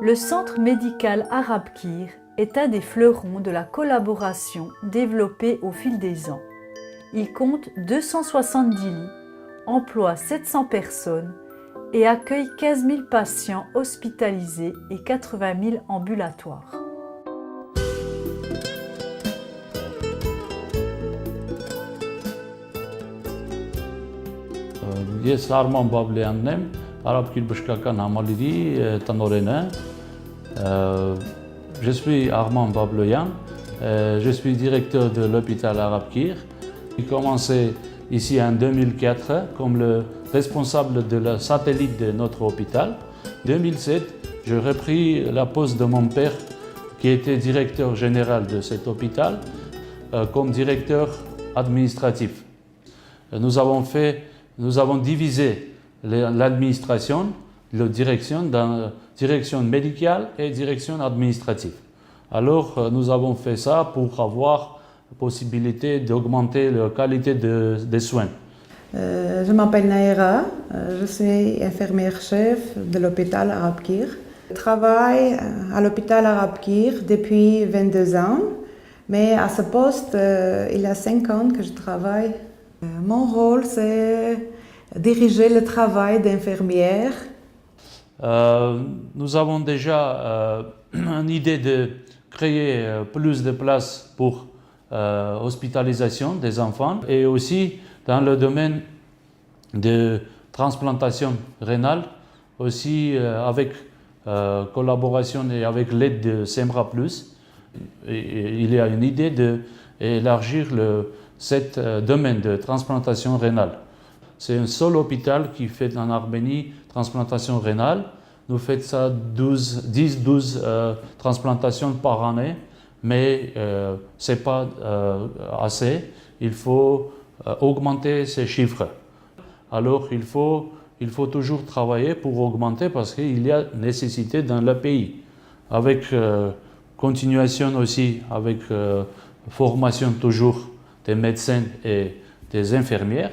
Le Centre médical Arabe Kir est un des fleurons de la collaboration développée au fil des ans. Il compte 270 lits, emploie 700 personnes et accueille 15 000 patients hospitalisés et 80 000 ambulatoires. Ես Արման Բաբլյանն եմ, Արաբ Կիր բժշկական համալիրի տնօրենը։ Je suis Armand Babloyan, je suis directeur de l'hôpital Arabe Kir. J'ai commencé ici en 2004 comme le responsable de la satellite de notre hôpital. En 2007, j'ai repris la poste de mon père qui était directeur général de cet hôpital comme directeur administratif. Nous avons divisé l'administration, la direction dans direction médicale et direction administrative. Alors nous avons fait ça pour avoir la possibilité d'augmenter la qualité des soins. Je m'appelle Naïra, je suis infirmière-chef de l'hôpital Arabe Kir. Je travaille à l'hôpital Arabe Kir depuis 22 ans, mais à ce poste, il y a 5 ans que je travaille. Mon rôle, c'est diriger le travail d'infirmière. Nous avons déjà une idée de créer plus de places pour hospitalisation des enfants et aussi dans le domaine de transplantation rénale, aussi avec collaboration et avec l'aide de SEMRA+. Il y a une idée d'élargir ce domaine de transplantation rénale. C'est un seul hôpital qui fait en Arménie transplantation rénale. Nous faisons ça 10-12 transplantations par année, mais ce n'est pas assez. Il faut augmenter ces chiffres. Alors il faut toujours travailler pour augmenter parce qu'il y a nécessité dans le pays. Avec continuation aussi, avec formation toujours des médecins et des infirmières.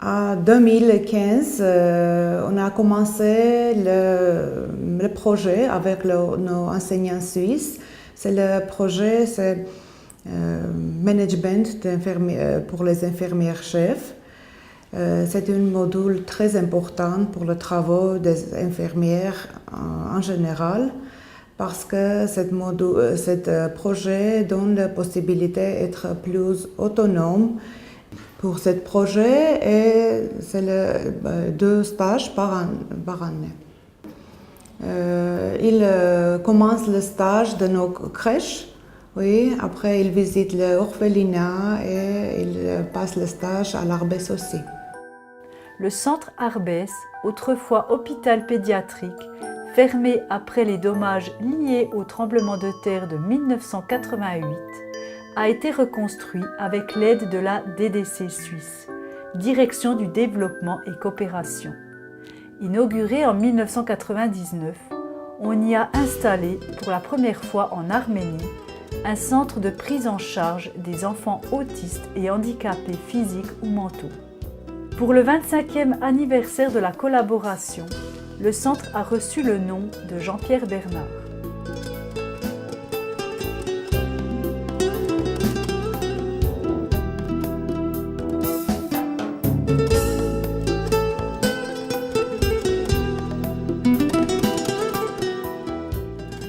En 2015, on a commencé le projet avec nos enseignants suisses. C'est le projet Management pour les infirmières-chefs. C'est un module très important pour le travail des infirmières en général parce que ce projet donne la possibilité d'être plus autonome. Pour ce projet, c'est 2 stages par année. Ils commencent le stage de nos crèches, oui, après ils visitent l'orphelinat et ils passent le stage à l'Arbès aussi. Le centre Arbès, autrefois hôpital pédiatrique, fermé après les dommages liés au tremblement de terre de 1988, a été reconstruit avec l'aide de la DDC Suisse, Direction du développement et coopération. Inauguré en 1999, on y a installé pour la première fois en Arménie un centre de prise en charge des enfants autistes et handicapés physiques ou mentaux. Pour le 25e anniversaire de la collaboration, le centre a reçu le nom de Jean-Pierre Bernard.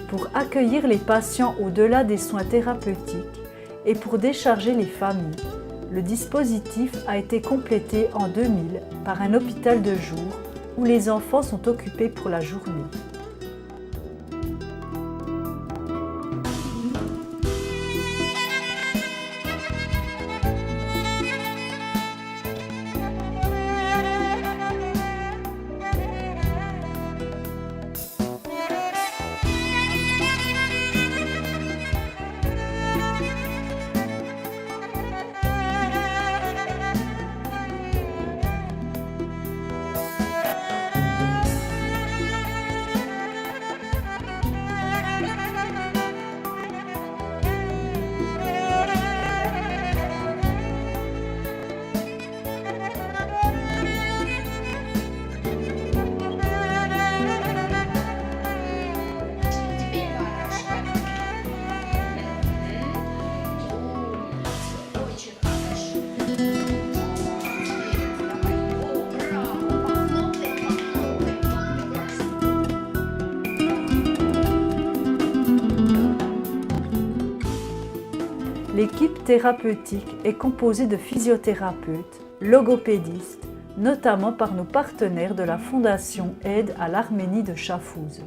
Pour accueillir les patients au-delà des soins thérapeutiques et pour décharger les familles, le dispositif a été complété en 2000 par un hôpital de jour où les enfants sont occupés pour la journée. L'équipe thérapeutique est composée de physiothérapeutes, logopédistes, notamment par nos partenaires de la Fondation Aide à l'Arménie de Chafouz.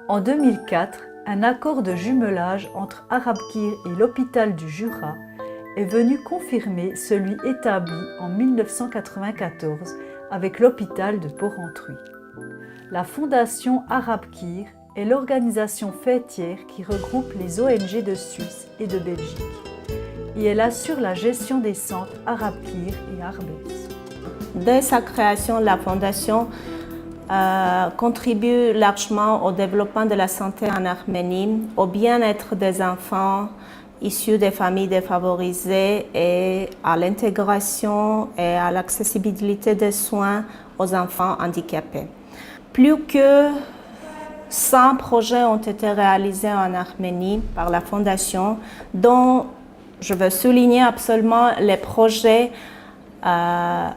En 2004, un accord de jumelage entre Arabkir et l'hôpital du Jura est venu confirmer celui établi en 1994 avec l'hôpital de Porrentruy. La Fondation Arabkir est l'organisation fêtière qui regroupe les ONG de Suisse et de Belgique et elle assure la gestion des centres Arabkir et Arbès. Dès sa création, la Fondation contribue largement au développement de la santé en Arménie, au bien-être des enfants issus des familles défavorisées et à l'intégration et à l'accessibilité des soins aux enfants handicapés. Plus que 100 projets ont été réalisés en Arménie par la Fondation, dont je veux souligner absolument les projets en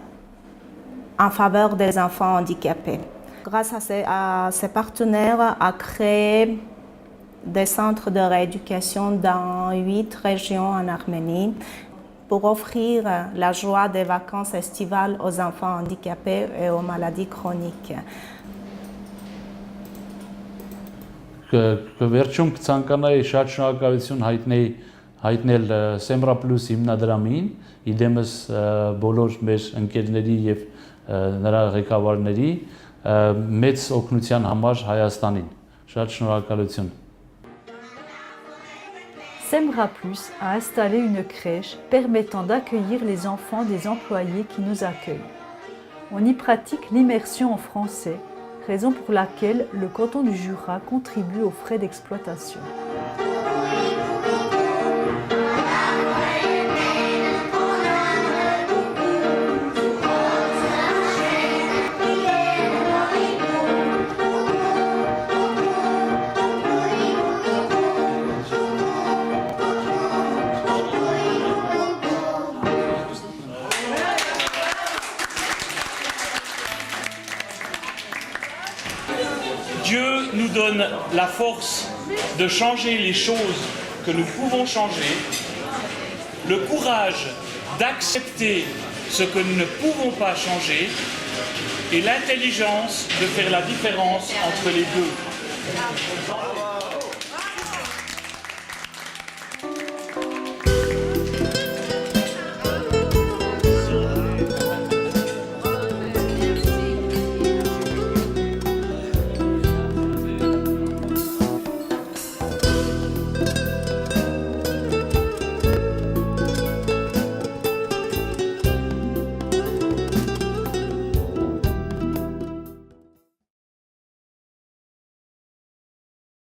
faveur des enfants handicapés. Grâce à ces partenaires, a créé des centres de rééducation dans 8 régions en Arménie pour offrir la joie des vacances estivales aux enfants handicapés et aux maladies chroniques. Վերջում կցանկանայի շատ շնորհակալություն հայտնել Semra Plus հիմնադրամին, իդեմս բոլոր մեր ընկերների եւ նրա ղեկավարների մեծ օգնության համար Հայաստանին։ Շատ շնորհակալություն։ Semra Plus a installé une crèche permettant d'accueillir les enfants des employés qui nous accueillent. On y pratique l'immersion en français, raison pour laquelle le canton du Jura contribue aux frais d'exploitation. Dieu nous donne la force de changer les choses que nous pouvons changer, le courage d'accepter ce que nous ne pouvons pas changer et l'intelligence de faire la différence entre les deux.